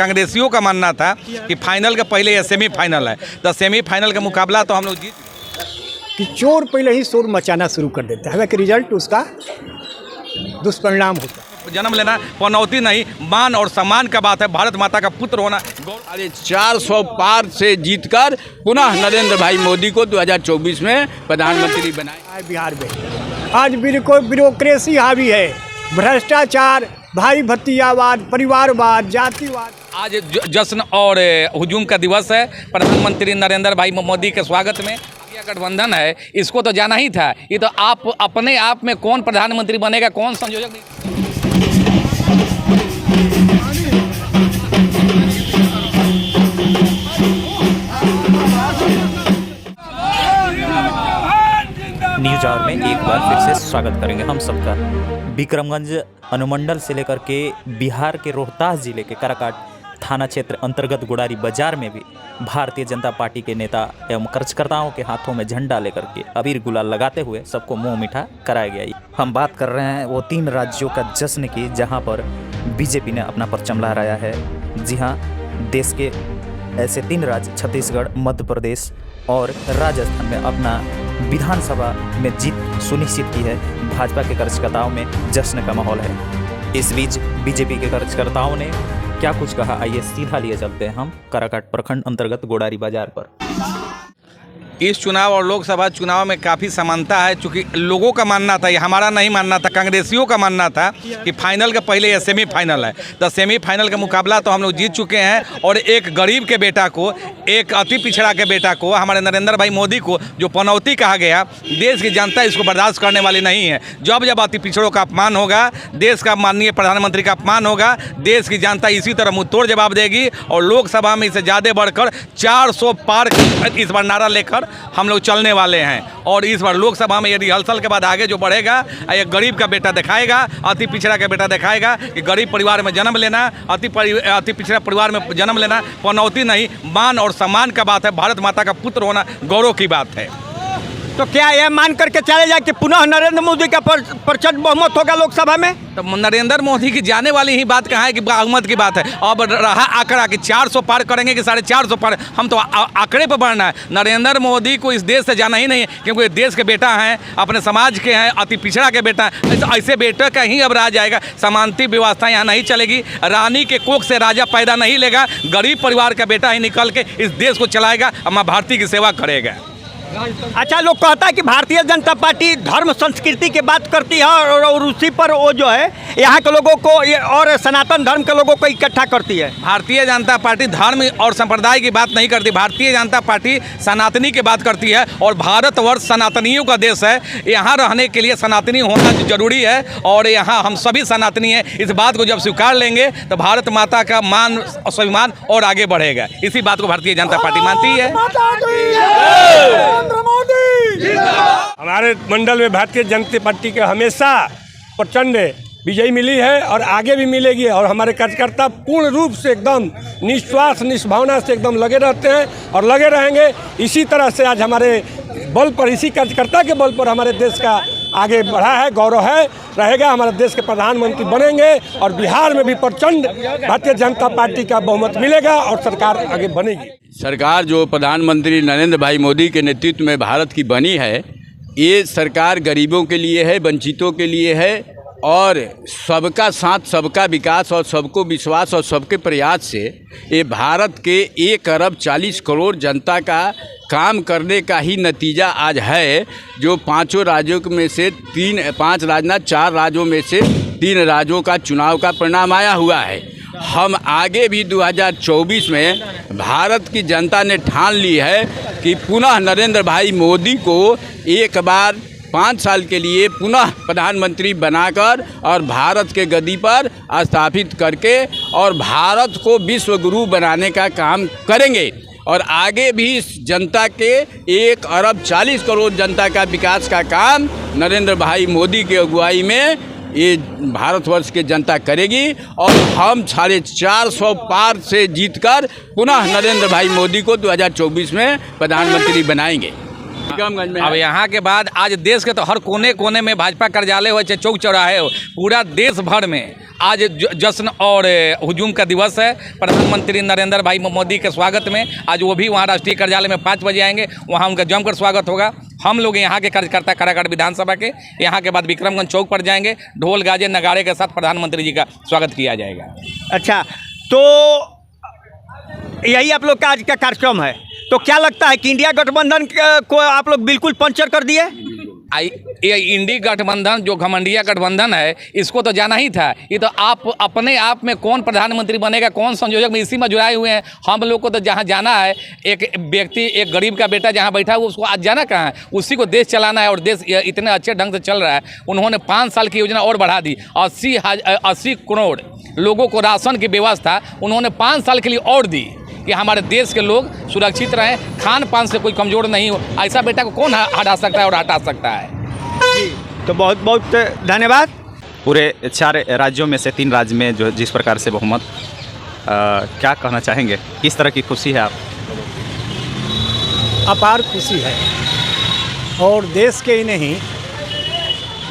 कांग्रेसियों का मानना था कि फाइनल का पहले ये सेमीफाइनल है, तो सेमीफाइनल का मुकाबला तो हम लोग जीत कि चोर पहले ही शोर मचाना शुरू कर देता है, हालांकि रिजल्ट उसका दुष्परिणाम होता है। जन्म लेना पनौती नहीं, मान और सम्मान का बात है। भारत माता का पुत्र होना। अरे 400 पार से जीतकर पुनः नरेंद्र भाई मोदी को 2024 में प्रधानमंत्री बनाए। बिहार में आज ब्यूरोक्रेसी हावी है, भ्रष्टाचार, भाई भतीजावाद, परिवारवाद, जातिवाद। आज जश्न और हुजूम का दिवस है। प्रधानमंत्री नरेंद्र भाई मोदी के स्वागत में गठबंधन है, इसको तो जाना ही था। ये तो आप अपने आप में कौन प्रधानमंत्री बनेगा, कौन संयोजक न्यूज आवर में एक बार फिर से स्वागत करेंगे हम सबका। विक्रमगंज अनुमंडल से लेकर के बिहार के रोहतास जिले के काराकाट थाना क्षेत्र अंतर्गत गोड़ारी बाजार में भी भारतीय जनता पार्टी के नेता एवं कार्यकर्ताओं के हाथों में झंडा लेकर के अबीर गुलाल लगाते हुए सबको मुंह मीठा कराया गया। हम बात कर रहे हैं वो 3 राज्यों का जश्न की, जहां पर बीजेपी ने अपना परचम लहराया है। जी हां, देश के ऐसे 3 राज्य छत्तीसगढ़, मध्य प्रदेश और राजस्थान में अपना विधानसभा में जीत सुनिश्चित की है। भाजपा के कार्यकर्ताओं में जश्न का माहौल है। इस बीच बीजेपी के कार्यकर्ताओं ने क्या कुछ कहा, आइए सीधा लिए चलते हैं हम काराकाट प्रखंड अंतर्गत गोड़ारी बाजार पर। इस चुनाव और लोकसभा चुनाव में काफ़ी समानता है, चूँकि लोगों का मानना था, ये हमारा नहीं मानना था, कांग्रेसियों का मानना था कि फाइनल का पहले ये सेमीफाइनल है, तो सेमीफाइनल का मुकाबला तो हम लोग जीत चुके हैं। और एक गरीब के बेटा को, एक अति पिछड़ा के बेटा को, हमारे नरेंद्र भाई मोदी को जो पनौती कहा गया, देश की जनता इसको बर्दाश्त करने वाली नहीं है। जब जब अति पिछड़ों का अपमान होगा, देश का माननीय प्रधानमंत्री का अपमान होगा, देश की जनता इसी तरह मुंहतोड़ जवाब देगी। और लोकसभा में इसे ज़्यादा बढ़कर 400 पार इस बार नारा लेकर हम लोग चलने वाले हैं। और इस बार लोकसभा में ये रिहर्सल के बाद आगे जो बढ़ेगा, एक गरीब का बेटा दिखाएगा, अति पिछड़ा का बेटा दिखाएगा कि गरीब परिवार में जन्म लेना, अति पिछड़ा परिवार में जन्म लेना पनौती नहीं, मान और सम्मान का बात है। भारत माता का पुत्र होना गौरव की बात है। तो क्या यह मान करके चले जाए कि पुनः नरेंद्र मोदी का प्रचंड बहुमत होगा लोकसभा में? तो नरेंद्र मोदी की जाने वाली ही बात कहाँ है कि बहुमत की बात है। अब रहा आंकड़ा कि 400 पार करेंगे कि 450 पार, हम तो आंकड़े पर बढ़ना है। नरेंद्र मोदी को इस देश से जाना ही नहीं है, क्योंकि देश के बेटा हैं, अपने समाज के हैं, अति पिछड़ा के बेटा हैं। ऐसे बेटे का ही अब राज आएगा। समानती व्यवस्था यहाँ नहीं चलेगी। रानी के कोख से राजा पैदा नहीं लेगा। गरीब परिवार का बेटा ही निकल के इस देश को चलाएगा, माँ भारती की सेवा करेगा। अच्छा, लोग कहता है कि भारतीय जनता पार्टी धर्म संस्कृति की बात करती है और उसी पर वो जो है यहाँ के लोगों को और सनातन धर्म के लोगों को इकट्ठा करती है। भारतीय जनता पार्टी धर्म और संप्रदाय की बात नहीं करती। भारतीय जनता पार्टी सनातनी की बात करती है। और भारतवर्ष सनातनियों का देश है। यहाँ रहने के लिए सनातनी होना जरूरी है। और यहाँ हम सभी सनातनी हैं। इस बात को जब स्वीकार लेंगे तो भारत माता का मान और स्वाभिमान और आगे बढ़ेगा। इसी बात को भारतीय जनता पार्टी मानती है। हमारे मंडल में भारतीय जनता पार्टी के हमेशा प्रचंड विजयी मिली है और आगे भी मिलेगी। और हमारे कार्यकर्ता पूर्ण रूप से एकदम निस्वार्थ निष्भावना से एकदम लगे रहते हैं और लगे रहेंगे। इसी तरह से आज हमारे बल पर, इसी कार्यकर्ता के बल पर हमारे देश का आगे बढ़ा है, गौरव है, रहेगा। हमारे देश के प्रधानमंत्री बनेंगे और बिहार में भी प्रचंड भारतीय जनता पार्टी का बहुमत मिलेगा और सरकार आगे बनेगी। सरकार जो प्रधानमंत्री नरेंद्र भाई मोदी के नेतृत्व में भारत की बनी है, ये सरकार गरीबों के लिए है, वंचितों के लिए है। और सबका साथ, सबका विकास और सबको विश्वास और सबके प्रयास से ये भारत के 1 अरब 40 करोड़ जनता का काम करने का ही नतीजा आज है। जो 5 राज्यों में से 4 राज्यों में से 3 राज्यों का चुनाव का परिणाम आया हुआ है। हम आगे भी 2024 में भारत की जनता ने ठान ली है कि पुनः नरेंद्र भाई मोदी को एक बार 5 साल के लिए पुनः प्रधानमंत्री बनाकर और भारत के गद्दी पर स्थापित करके और भारत को विश्व गुरु बनाने का काम करेंगे। और आगे भी इस जनता के 1 अरब 40 करोड़ जनता का विकास का काम नरेंद्र भाई मोदी की अगुवाई में ये भारतवर्ष की जनता करेगी। और हम 450 पार से जीतकर पुनः नरेंद्र भाई मोदी को 2024 में प्रधानमंत्री बनाएंगे। विक्रमगंज में अब यहाँ के बाद आज देश के तो हर कोने कोने में भाजपा कार्यालय हो चाहे चौक चौराहे हो, पूरा देश भर में आज जश्न और हुजूम का दिवस है। प्रधानमंत्री नरेंद्र भाई मोदी के स्वागत में आज वो भी वहाँ राष्ट्रीय कार्यालय में 5 बजे आएंगे, वहाँ उनका जमकर स्वागत होगा। हम लोग यहाँ के कार्यकर्ता काराकाट विधानसभा के यहाँ के बाद विक्रमगंज चौक पर जाएंगे, ढोल गाजे नगाड़े के साथ प्रधानमंत्री जी का स्वागत किया जाएगा। अच्छा, तो यही आप लोग का आज का कार्यक्रम है। तो क्या लगता है कि इंडिया गठबंधन को आप लोग बिल्कुल पंचर कर दिए? ये इंडी गठबंधन जो घमंडिया गठबंधन है, इसको तो जाना ही था। ये तो आप अपने आप में कौन प्रधानमंत्री बनेगा, कौन संयोजक में, इसी में जुड़ाए हुए हैं। हम लोग को तो जहाँ जाना है, एक व्यक्ति, एक गरीब का बेटा जहाँ बैठा हुआ, उसको आज जाना कहाँ है? उसी को देश चलाना है और देश इतने अच्छे ढंग से चल रहा है। उन्होंने 5 साल की योजना और बढ़ा दी। 80 करोड़ लोगों को राशन की व्यवस्था उन्होंने 5 साल के लिए और दी कि हमारे देश के लोग सुरक्षित रहें, खान पान से कोई कमज़ोर नहीं हो। ऐसा बेटा को कौन हटा सकता है और हटा सकता है? जी, तो बहुत बहुत धन्यवाद। पूरे 4 राज्यों में से 3 राज्य में जो जिस प्रकार से बहुमत, क्या कहना चाहेंगे, किस तरह की खुशी है आप? अपार खुशी है और देश के ही नहीं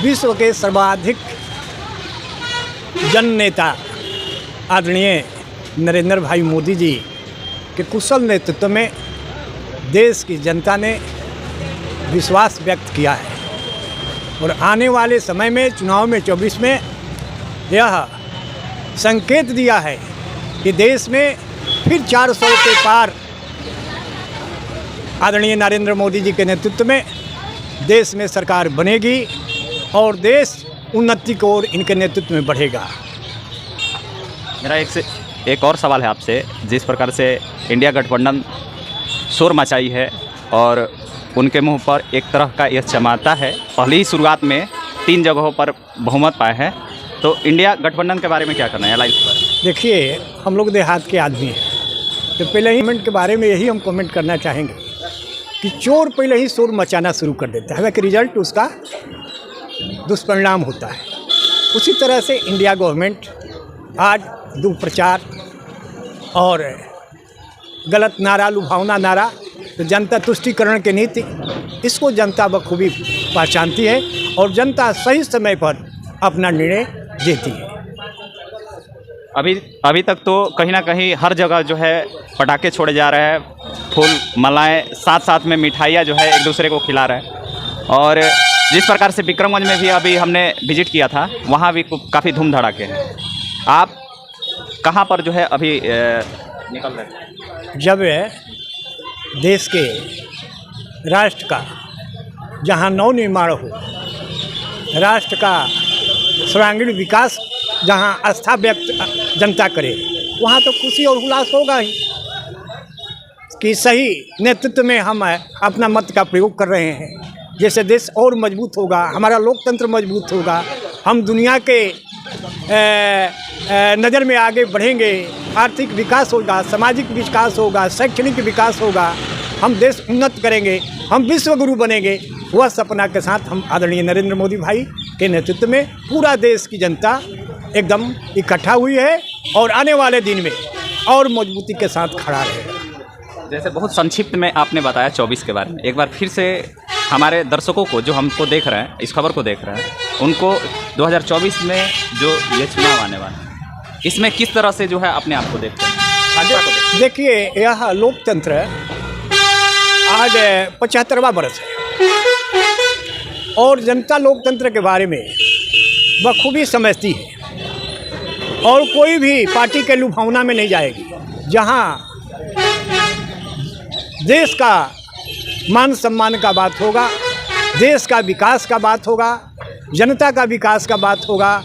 विश्व के सर्वाधिक जन नेता आदरणीय नरेंद्र भाई मोदी जी के कुशल नेतृत्व में देश की जनता ने विश्वास व्यक्त किया है और आने वाले समय में चुनाव में 24 में यह संकेत दिया है कि देश में फिर 400 के पार आदरणीय नरेंद्र मोदी जी के नेतृत्व में देश में सरकार बनेगी और देश उन्नति की ओर इनके नेतृत्व में बढ़ेगा। मेरा एक और सवाल है आपसे। जिस प्रकार से इंडिया गठबंधन शोर मचाई है और उनके मुंह पर एक तरह का यह चमाता है, पहली ही शुरुआत में 3 जगहों पर बहुमत पाए हैं, तो इंडिया गठबंधन के बारे में क्या करना है, अलायंस पर? देखिए, हम लोग देहात के आदमी हैं, तो पहले ही कमेंट के बारे में यही हम कमेंट करना चाहेंगे कि चोर पहले ही शोर मचाना शुरू कर देता है, हालांकि रिजल्ट उसका दुष्परिणाम होता है। उसी तरह से इंडिया गवर्नमेंट आज दुष्प्रचार और गलत नारा, लुभावना नारा, तो जनता तुष्टिकरण की नीति, इसको जनता बखूबी पहचानती है और जनता सही समय पर अपना निर्णय देती है। अभी तक तो कहीं ना कहीं हर जगह जो है पटाखे छोड़े जा रहे हैं, फूल मालाएं, साथ साथ में मिठाइयाँ जो है एक दूसरे को खिला रहे हैं। और जिस प्रकार से विक्रमगंज में भी अभी हमने विजिट किया था, वहाँ भी काफ़ी धूम धड़ाके हैं। आप कहाँ पर जो है अभी निकल रहे हैं? जब देश के राष्ट्र का जहाँ नवनिर्माण हो, राष्ट्र का सर्वांगीण विकास जहाँ आस्था व्यक्त जनता करे, वहाँ तो खुशी और उल्लास होगा ही कि सही नेतृत्व में हम अपना मत का प्रयोग कर रहे हैं। जैसे देश और मजबूत होगा, हमारा लोकतंत्र मजबूत होगा, हम दुनिया के नज़र में आगे बढ़ेंगे, आर्थिक विकास होगा, सामाजिक विकास होगा, शैक्षणिक विकास होगा, हम देश उन्नत करेंगे, हम विश्व गुरु बनेंगे। वह सपना के साथ हम आदरणीय नरेंद्र मोदी भाई के नेतृत्व में पूरा देश की जनता एकदम इकट्ठा हुई है और आने वाले दिन में और मजबूती के साथ खड़ा रहेगा। जैसे बहुत संक्षिप्त में आपने बताया 24 के बारे में, एक बार फिर से हमारे दर्शकों को, जो हमको देख रहे हैं, इस खबर को देख रहे हैं, उनको 2024 में जो ये चुनाव आने वाला है, इसमें किस तरह से जो है अपने आप को देखते हैं? देखिए, यह लोकतंत्र आज 75वां वर्ष है और जनता लोकतंत्र के बारे में बखूबी समझती है और कोई भी पार्टी के लुभावना में नहीं जाएगी। जहां देश का मान सम्मान का बात होगा, देश का विकास का बात होगा, जनता का विकास का बात होगा,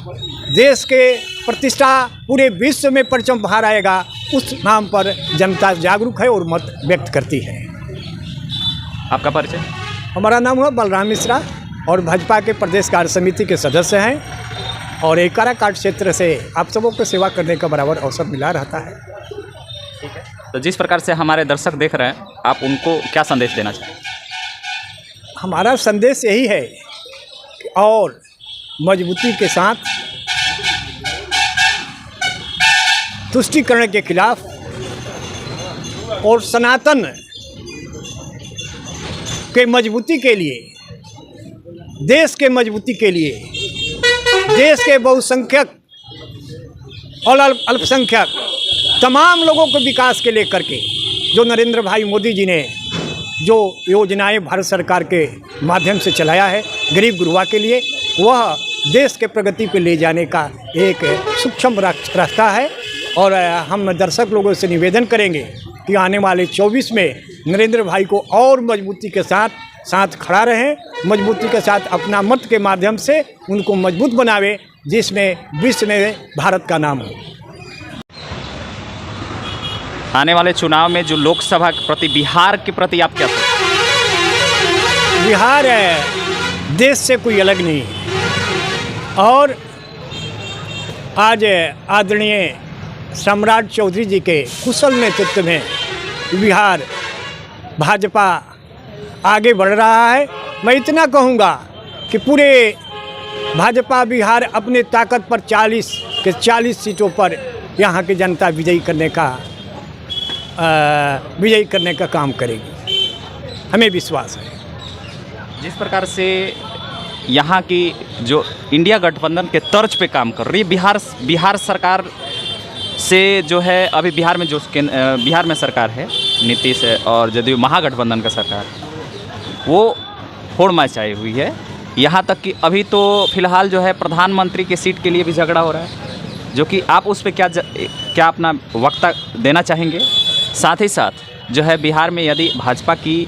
देश के प्रतिष्ठा पूरे विश्व में परचम बाहर आएगा, उस नाम पर जनता जागरूक है और मत व्यक्त करती है। आपका परिचय? हमारा नाम है बलराम मिश्रा और भाजपा के प्रदेश कार्य समिति के सदस्य हैं और एक काराकाट क्षेत्र से आप सबों को सेवा करने का बराबर अवसर मिला रहता है। ठीक है, तो जिस प्रकार से हमारे दर्शक देख रहे हैं, आप उनको क्या संदेश देना चाहें? हमारा संदेश यही है कि और मजबूती के साथ तुष्टिकरण के खिलाफ और सनातन के मजबूती के लिए, देश के मजबूती के लिए, देश के बहुसंख्यक और अल्पसंख्यक तमाम लोगों के विकास के लेकर के जो नरेंद्र भाई मोदी जी ने जो योजनाएं भारत सरकार के माध्यम से चलाया है गरीब गुरबा के लिए, वह देश के प्रगति पे ले जाने का एक सूक्ष्म रास्ता है। और हम दर्शक लोगों से निवेदन करेंगे कि आने वाले 24 में नरेंद्र भाई को और मजबूती के साथ खड़ा रहें, मजबूती के साथ अपना मत के माध्यम से उनको मजबूत बनावे, जिसमें विश्व में भारत का नाम हो। आने वाले चुनाव में जो लोकसभा के प्रति, बिहार के प्रति आप क्या सोचते हैं? बिहार देश से कोई अलग नहीं है और आज आदरणीय सम्राट चौधरी जी के कुशल नेतृत्व में बिहार भाजपा आगे बढ़ रहा है। मैं इतना कहूँगा कि पूरे भाजपा बिहार अपने ताकत पर 40 के 40 सीटों पर यहाँ की जनता विजयी करने का काम करेगी, हमें विश्वास है। जिस प्रकार से यहाँ की जो इंडिया गठबंधन के तर्ज पे काम कर रही है बिहार सरकार से, जो है अभी बिहार में सरकार है नीतीश और जदयू महागठबंधन का सरकार, वो होड़ मचाई हुई है। यहाँ तक कि अभी तो फिलहाल जो है प्रधानमंत्री के सीट के लिए भी झगड़ा हो रहा है, जो कि आप उस पर क्या अपना वक्ता देना चाहेंगे? साथ ही साथ जो है बिहार में यदि भाजपा की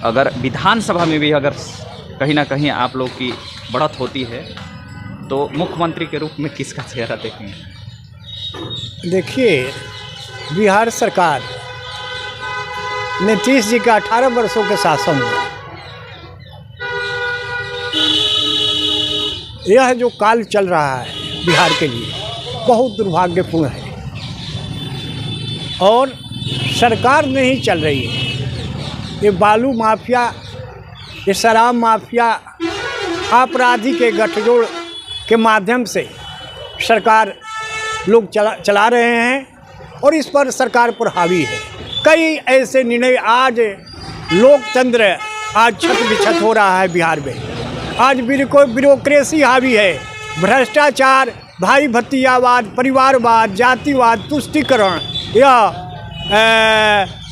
अगर विधानसभा में भी अगर कहीं ना कहीं आप लोग की बढ़त होती है तो मुख्यमंत्री के रूप में किसका चेहरा देखेंगे? देखिए, बिहार सरकार नीतीश जी का 18 वर्षों के शासन में यह जो काल चल रहा है बिहार के लिए बहुत दुर्भाग्यपूर्ण है और सरकार नहीं चल रही है। ये बालू माफिया, ये शराब माफिया, आपराधी के गठजोड़ के माध्यम से सरकार लोग चला रहे हैं और इस पर सरकार पर हावी है। कई ऐसे निर्णय आज लोकतंत्र आज छत बिछत हो रहा है बिहार में। आज ब्यूरोक्रेसी हावी है, भ्रष्टाचार, भाई भतीजावाद, परिवारवाद, जातिवाद, तुष्टीकरण, यह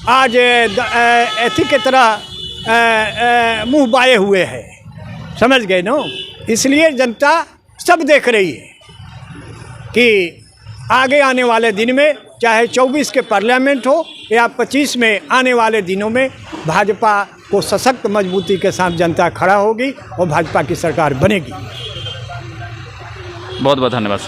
आज ऐसी के तरह मुँह बाए हुए है, समझ गए ना। इसलिए जनता सब देख रही है कि आगे आने वाले दिन में चाहे 24 के पार्लियामेंट हो या 25 में आने वाले दिनों में भाजपा को सशक्त मजबूती के साथ जनता खड़ा होगी और भाजपा की सरकार बनेगी। बहुत बहुत धन्यवाद।